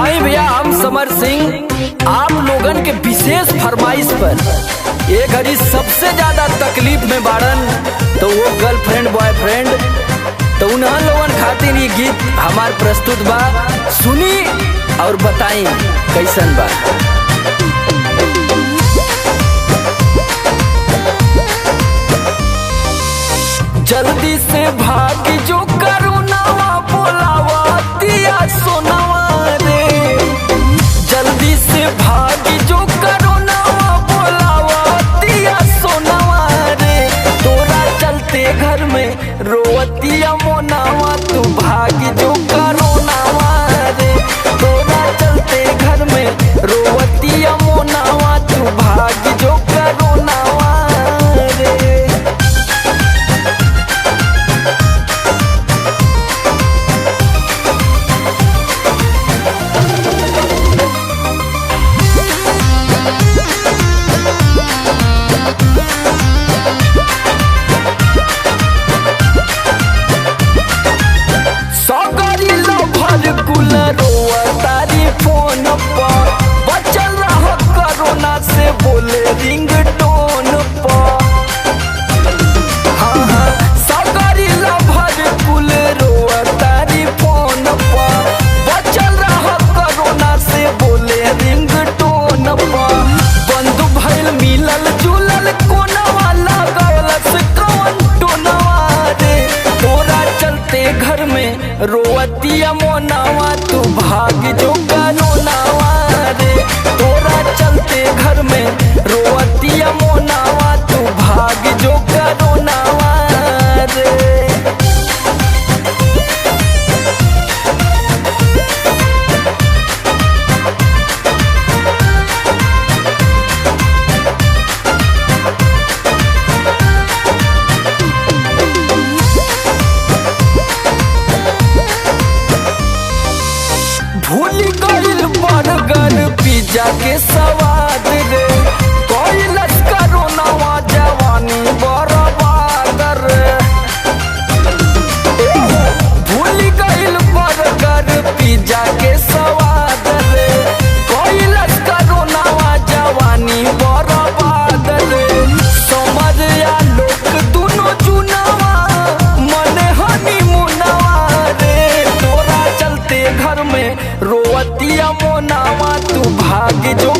आई भैया, हम समर सिंह आप लोगन के विशेष फरमाइश पर ये घड़ी सबसे ज्यादा तकलीफ में बाड़न तो वो गर्लफ्रेंड बॉयफ्रेंड, तो उन्हें लोगन खातिर ये गीत हमार प्रस्तुत बा। सुनी और बताई कैसन बा। जल्दी से भाग जो करुणावा बोलावा दिया सोनावा रे, जल्दी से भाग जो करुणावा बोलावा दिया सोनावा रे, तोरा चलते घर में रोवतिया मोनावा, तू भाग जो करुणावा रे, तोरा चलते घर में रोवतिया मोनावा, तू भाग जो करुणावा रे। फोन पर बचल रह कोरोना से बोले रिंगटोन पर, हाँ सगरी लभर कुल रोआ तारी फोन पर बचल रह कोरोना से बोले रिंगटोन पर। बंधु भइल मिलल जुलल कोनवा लगलस कौन टोनवा रे, तोरा चलते घर में रोवतिया मोनावा, तू भाग जो करुणावा रे, तोरा चलते घर में रोवतिया मोनावा, तू भाग जो करुणावा रे। भूल गइल बर्गर पिज्जा के स्वाद रे, कैलस करुणावा जवानी बर्बाद रे। भूल गइल बर्गर पिज्जा के स्वाद रे, कैलस करुणावा जवानी बर्बाद रे। समझ आ लोग दुनो चुनावा मन हनी मुनावा रे, तोरा चलते घर में रोवतिया मोनावा, तू भाग जो